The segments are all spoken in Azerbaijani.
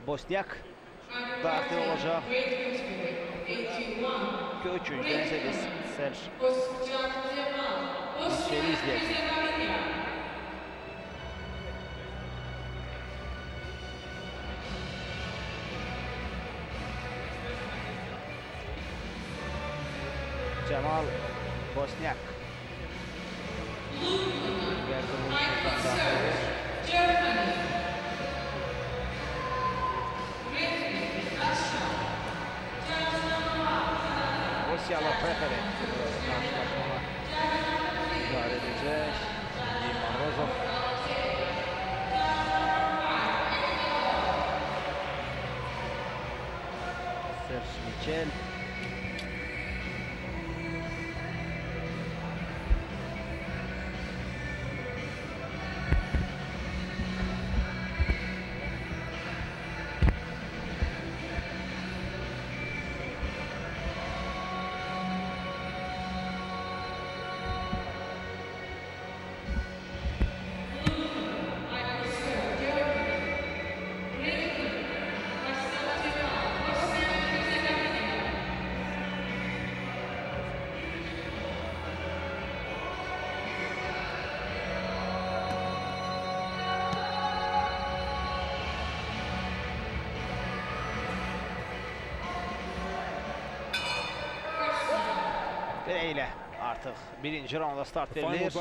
Bošnjak daxil olacaq. Üçüncü nəzədə Serge Miçeli izləyəcək. Džemal Bošnjak. Rusiyalı preferi karşılaşmama idare edecek. Marozov. Serge Miçel. Beləliklə artıq birinci raunda start verilir.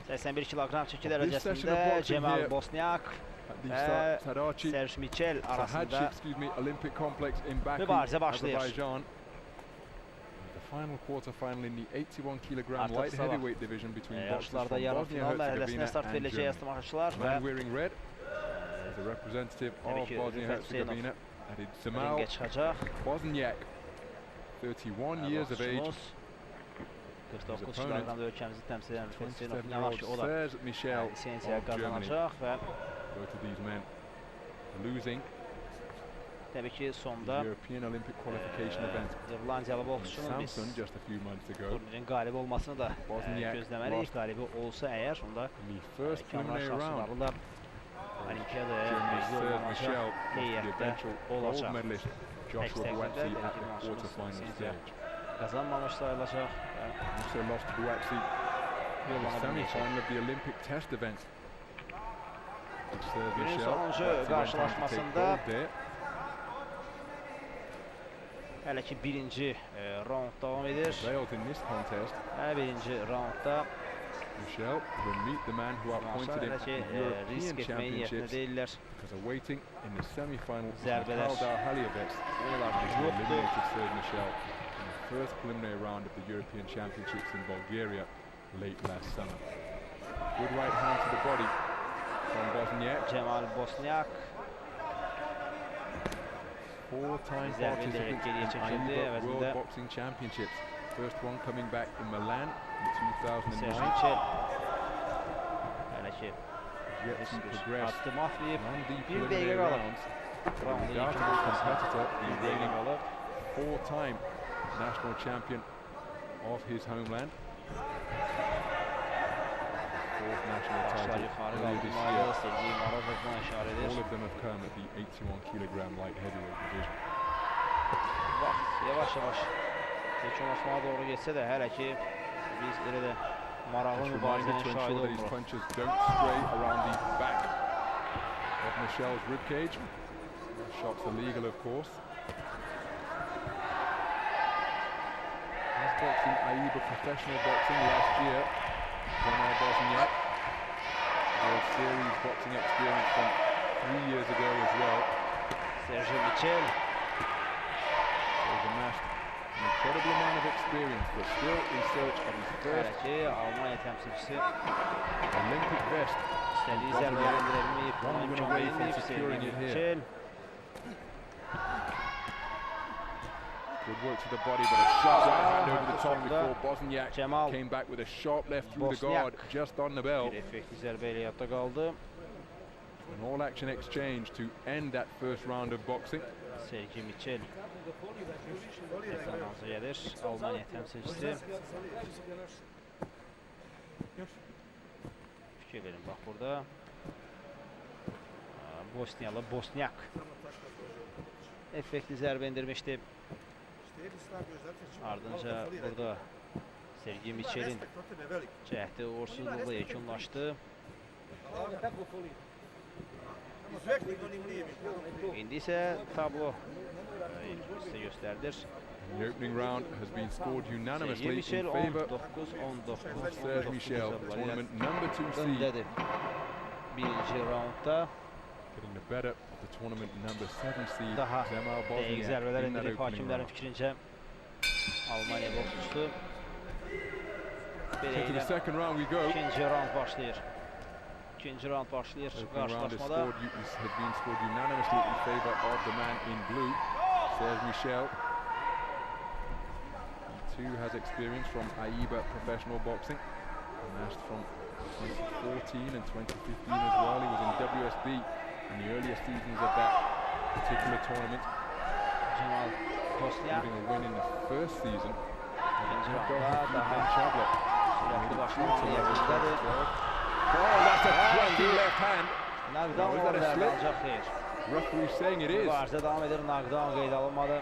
81 kilogram çəki dərəcəsində Džemal Bošnjak və Serge Miçel arasında mübarizə başlayır. Yarışlarda yarım final mərhələsində start veriləcək yarışlar və ringə çıxacaq. 49 kilogramda ölkəmizi təmsil edən Fesiyanov ki, o da lisensiya qazanacaq və təbii ki, sonda İrlandiyalı boksçunun biz turnirin qalibi olmasını da gözləməliyik. Qalibi olsa əgər, onda kamera şansları da Olimpiyadaya yollanacaq heyətdə olacaq. Tək təqdirdə lisensiya qazanmamış sayılacaq və yollanabilməyəcək. Günün sonuncu qarşılaşmasında hələ ki birinci raund davam edir. Birinci raundda hələ ki risk etməyi niyyətində deyirlər. Zərbələr yoxdur. First preliminary round of the European Championships in Bulgaria late last summer. Good right hand to the body from Bošnjak. Džemal Bošnjak. Four-time participant in IBA World Boxing Championships. First one coming back in Milan in 2009. Hələ ki yet to progress. Addım atmayıb. Bir dəqiqə qalıb. Redoubtable competitor, the reigning four-time national champion of his homeland. Fourth national title earlier this year. All of them have come at the 81 kilogram light heavyweight division. Yavaş-yavaş yekunlaşmağa doğru geçsə də hələ ki biz elə də maraqlı mübarizənin şahidi olmuruq. These punches don't stray around the back of Michel's ribcage. Shots are legal, of course. Boxing, IBA professional boxing last year. Džemal Bošnjak, World Series boxing experience from 3 years ago as well. Serge Miçel has amassed an incredible amount of experience, but still in search of his first Almanya temsilcisi Olympic vest. İstədiyi zərbələri endirəbilməyib, one win away from securing it here. Good work to the body, but a sharp right hand over the top before Bošnjak came back with a sharp left through the guard, just on the bell. An all-action exchange to end that first round of boxing. Serge Miçel ekranımıza gelir, Almanya temsilcisi. Fikir verin, bak burada Bosniyalı Bošnjak. effektli zərbə indirmişdi. Ardınca burada Serge Michel'in cəhdi uğursuzluqla yekunlaşdı. İndi isə tablo sizə göstərilir. The opening round has been scored unanimously in Serge favour Michel of Serge Michel, tournament number 2 seed, öndedir. Birinci raundda getting the better of the tournament number 7 seed, daha Džemal dəqiq Bošnjak, zərbələr in that indirib opening hakimlərin round. fikrincə Almaniya boksçusu. So to the second round we go. İkinci round başlayır. İkinci round başlayır Opening round has qarşılaşmada. been scored unanimously in favour of the man in blue, Serge Michel. He too has experience from AIBA professional boxing. Amassed from 2014 and 2015 as well. He was in WSB in the earlier seasons of that particular tournament, Džemal Bošnjak including a win in the first season. ikinci roundda daha Chabla. sürətli başlamanın yaxındadır. Oh, that's a crafty left hand. Knockdown Now, is that a orada slip? ancaq xeyr. Referee saying it is. Mübarizə davam edir, knockdown qeyd alınmadı.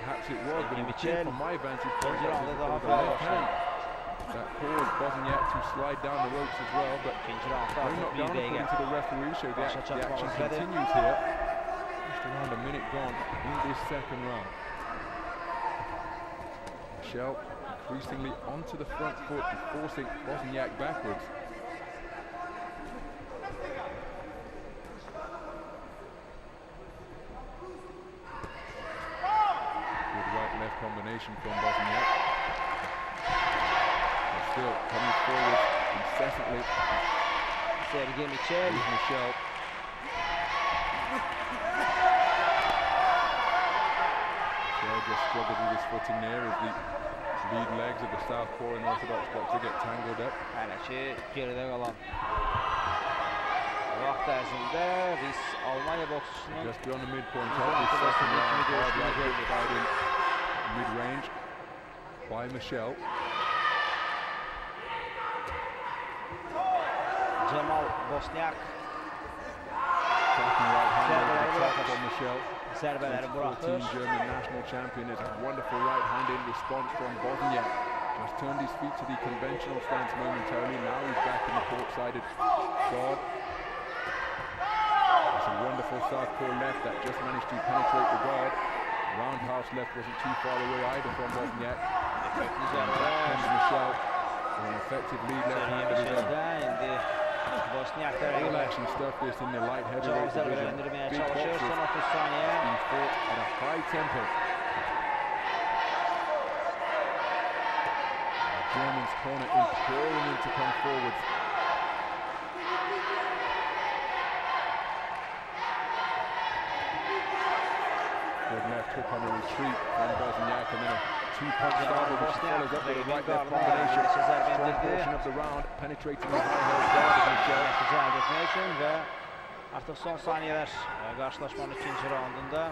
Perhaps it was, but it Michel. appeared from my vantage point İkinci that roundda it daha was a faal left hand. başladı. That caused Bošnjak to slide down the ropes as well, but İkinci roundda no artıq bir knockdown dəqiqə. according to the referee, so the Başa action çatmamız continues here. Just around a minute gone in this second round. Michel increasingly onto the front foot and forcing Bošnjak backwards. Good right-left combination from Bošnjak. And still coming forward incessantly. Serge Michel. Here's Michel. Michel just struggled with his footing there as the lead legs of the southpaw and orthodox boxer get tangled up. Hələ ki geridə qalan vaxt ərzində biz Almaniya boksçusunun Just beyond the midpoint of this second round, hard right fighting mid-range by Michel. Džemal Bošnjak Attacking right hand over the top Zərbələri from Michel. zərbələri 2014 buraxır. German national champion. It's a wonderful right hand in response from Bošnjak. Just turned his feet to the conventional stance momentarily. Now he's back in the court-sided guard. It's a wonderful southpaw left that just managed to penetrate the guard. Roundhouse left wasn't too far away either from Bošnjak. Effektli Back zərbələr. comes Michel with an effective lead left Serge hand of his own. Michel'də indi Bošnjak All tərəfində action stuff this in the light cavab heavyweight zərbələr division. endirməyə Big çalışır. boxers Son 30 saniyə. being fought at a high tempo. The German's corner imploring him to come forward. Good left hook on a retreat from Bošnjak, and then a two-punch starter which follows up with a right-left combination. Strong portion of the round, penetrating the high-held guard of Michel. Nəticə əldə etmək üçün və artıq son saniyələr qarşılaşmanın ikinci raundunda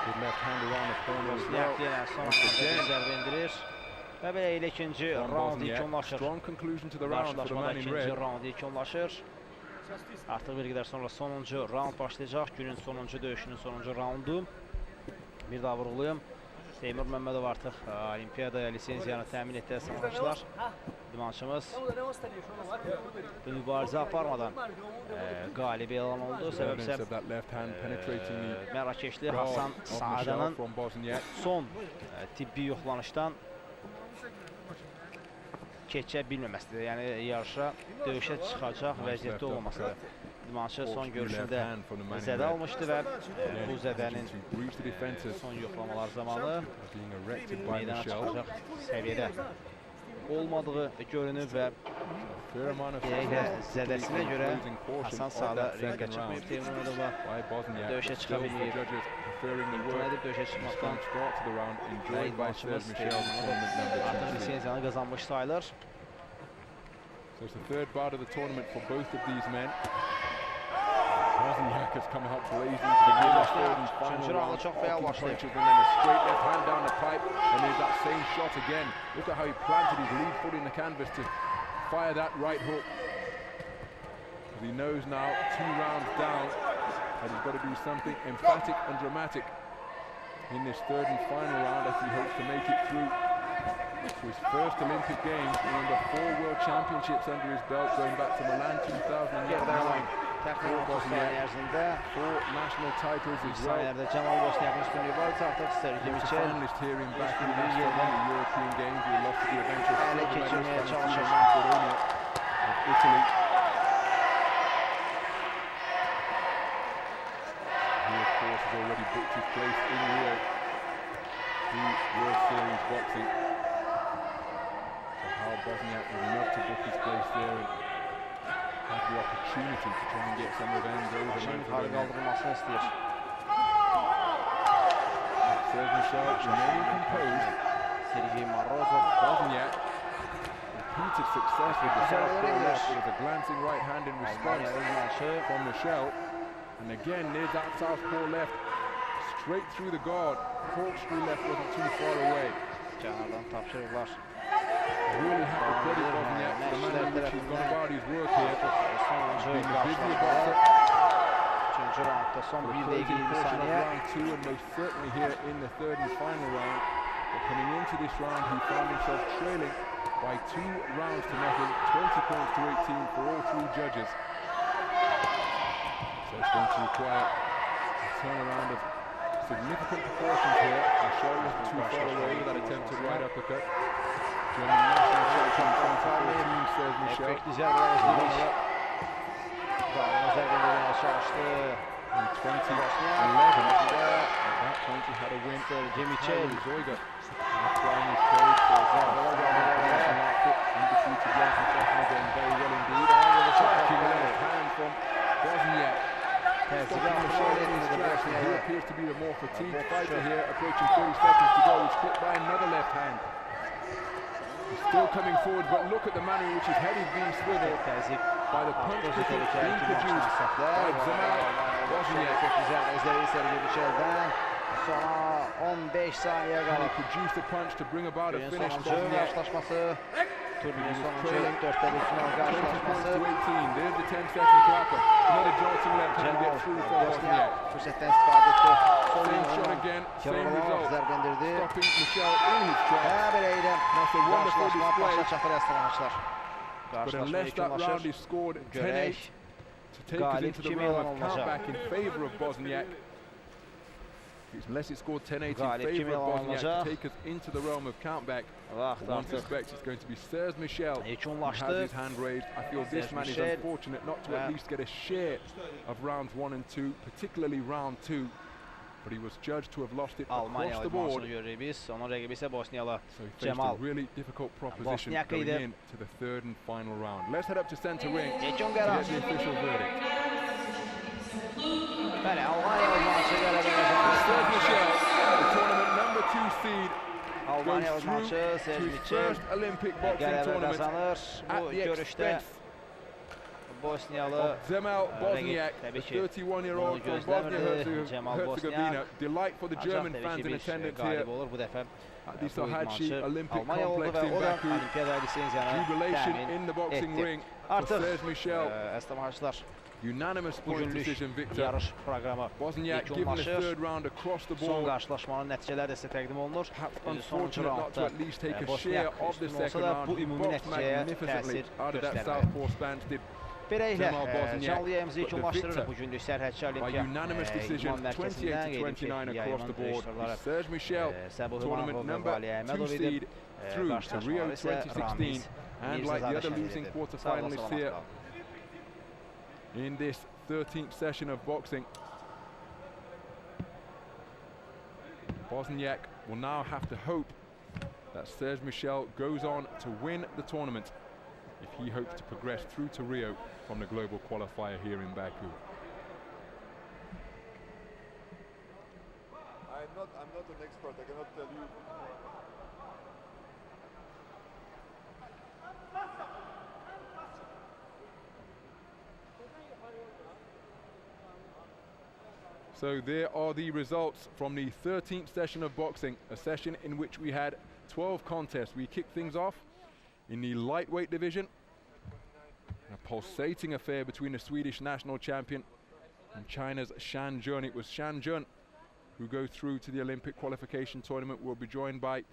Good left hand around the corner as well. Bošnjak yenə son Once saniyədə again, zərбə endirir və beləliklə ikinci from raund Bošnjak. yekunlaşır. Strong conclusion to the round for the Qarşılaşmada man in ikinci red. raund yekunlaşır. Artıq bir qədər sonra sonuncu raund başlayacaq. Günün sonuncu döyüşünün sonuncu raundu. Bir daha vurğulayım. Teymur Məmmədov artıq olimpiyadaya lisenziyanı təmin etdi savaşçılar. İdmançımız bu mübarizə aparmadan qalib elan oldu. Səbəb isə Evidence of that left hand penetrating the Mərakeşli guard Hasan of Michel Saadanın from Bošnjak. son tibbi yoxlanışdan keçə bilməməsidir. Yəni yarışa, döyüşə çıxacaq vəziyyətdə olmamasıdır. İdmançı son görüşündə zədə almışdı və bu zədənin son yoxlamalar zamanı meydana çıxacaq səviyyədə olmadığı görünüb və elə zədəsinə görə Hasan Saada ringə çıxmayıb. Teymur Məmmədova döyüşə çıxa bilməyib. İmtina edib döyüşə çıxmaqdan və idmançımız Teymur Məmmədov artıq lisenziyanı qazanmış sayılır. So it's the third bout of the tournament for both of these men. Bošnjak has come out blazing to the middle third and final round. Çox fəal başlayıb. Punches and then a straight left hand down the pipe, and there's that same shot again. Look at how he planted his lead foot in the canvas to fire that right hook. Because he knows now, 2 rounds down, that he's got to do something emphatic and dramatic in this third and final round as he hopes to make it through to his first Olympic Games. Remember, 4 World Championships under his belt going back to Milan 2009. 4 national titles as well. Džemal Bošnjak'ın üstünlüğü var artık. Serge finalist here in Baku last year in the European Games. We lost to the eventual silver medalist of Italy. He, of course, has already booked his place in Rio through World Series boxing. So how Bošnjak would love to book his place there and have the opportunity to try and get some revenge over Herzegovina. Serge Michel remaining composed. Bošnjak repeated success with the southpaw left. It was a glancing right hand in response from Michel. And again, there's that southpaw left, straight through the guard. Corkscrew left wasn't too far away. Really have to credit Bošnjak for the manner in which he's gone about his work here. He's been the busier boxer for the closing portion of round 2 and most certainly here in the third and final round. But coming into this round, he found himself trailing by 2 rounds to nothing, 20 points to 18 for all 3 judges. So it's going to require a turnaround of significant proportions here. Michel wasn't too far away with that attempted right uppercut. German national champion 2014, Serge Michel. In 2011, at that point he had a win for Džemal Bošnjak. Applying his trade for undefeated Yankees, doing very well indeed. Shocking left hand from Bošnjak. Stopping Michel in his tracks, and he appears to be the more fatigued fighter here, approaching 30 seconds to go. He's clipped by another left hand. He's still coming forward, but look at the manner in which his head is being swiveled by the punch being produced by Džemal Bošnjak. And he produced a punch to bring about a finish. Bošnjak. Turnurin sonuncu 4'te bir final karşılaşması. There's the 10-second clapper. Another jolting left hand to get through for Bošnjak. Fırsetten istifade etti. Same shot again, same result. Stopping Michel in his tracks. That's a wonderful display. But unless that round is scored 10-8 to take us into the realm of countback in favour of Bošnjak. Unless it's scored 10-8 in favour of Bošnjak to take us into the realm of countback, one suspects it's going to be Serge Michel who has his hand raised. I feel this man is unfortunate not to at least get a share of rounds 1 and 2, particularly round 2. But he was judged to have lost it across the board. So he faced a really difficult proposition going into the third and final round. Let's head up to centre ring to get the official verdict. Serge Michel, the tournament number 2 seed, goes through to his first Olympic boxing tournament at the expense of Džemal Bošnjak, the 31-year-old from Bosnia-Herzegovina. Delight for the German fans in attendance here at the Serge Olympic Complex in Baku. Jubilation in the boxing ring for Serge Michel. Unanimous point decision victor. Bošnjak given the third round across the board. Perhaps unfortunate not to at least take a share of the second round. He boxed magnificently out of that southpaw stance, did Džemal Bošnjak, but the victor by unanimous decision, 28-29 across the board, is Serge Michel, tournament number 2 seed through to Rio 2016, and like the other losing quarter-finalists here in this 13th session of boxing, Bošnjak will now have to hope that Serge Michel goes on to win the tournament if he hopes to progress through to Rio from the global qualifier here in Baku. I'm not an expert, I cannot tell you. So there are the results from the 13th session of boxing, a session in which we had 12 contests. We kicked things off in the lightweight division, a pulsating affair between the Swedish national champion From China's Shan Jun, it was Shan Jun who goes through to the Olympic qualification tournament. Will be joined by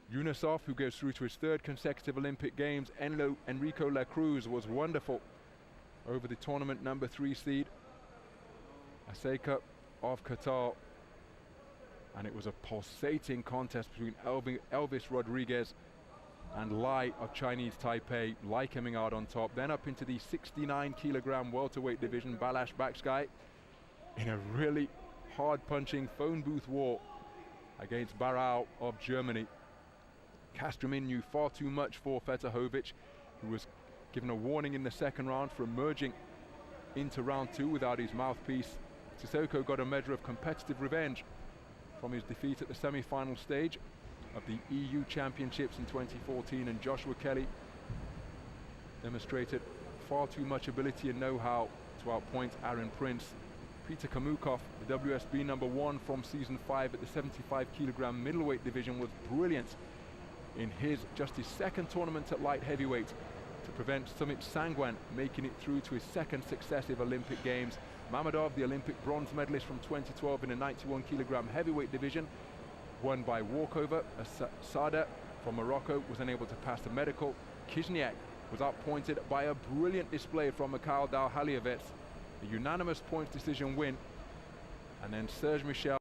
Yunusov, who goes through to his third consecutive Olympic Games. Enrico La Cruz was wonderful over the tournament number 3 seed, Aseka of Qatar. And it was a pulsating contest between Elvis Rodriguez and Lai of Chinese Taipei. Lai coming out on top, then up into the 69-kilogram welterweight division, Balash Baksky, in a really hard-punching phone booth war against Barau of Germany. Castramin knew far too much for Fetahovic, who was given a warning in the second round for emerging into round 2 without his mouthpiece. Sissoko got a measure of competitive revenge from his defeat at the semi-final stage of the EU Championships in 2014, and Joshua Kelly demonstrated far too much ability and know-how to outpoint Aaron Prince. Peter Kamukov, the WSB number 1 from season 5 at the 75-kilogram middleweight division, was brilliant in just his second tournament at light heavyweight to prevent Sumit Sangwan making it through to his second successive Olympic Games. Mamadov, the Olympic bronze medalist from 2012 in the 91-kilogram heavyweight division, won by walkover. Sada from Morocco was unable to pass the medical. Kizniak was outpointed by a brilliant display from Mikhail Dalhalievets, a unanimous points decision win. And then Serge Michel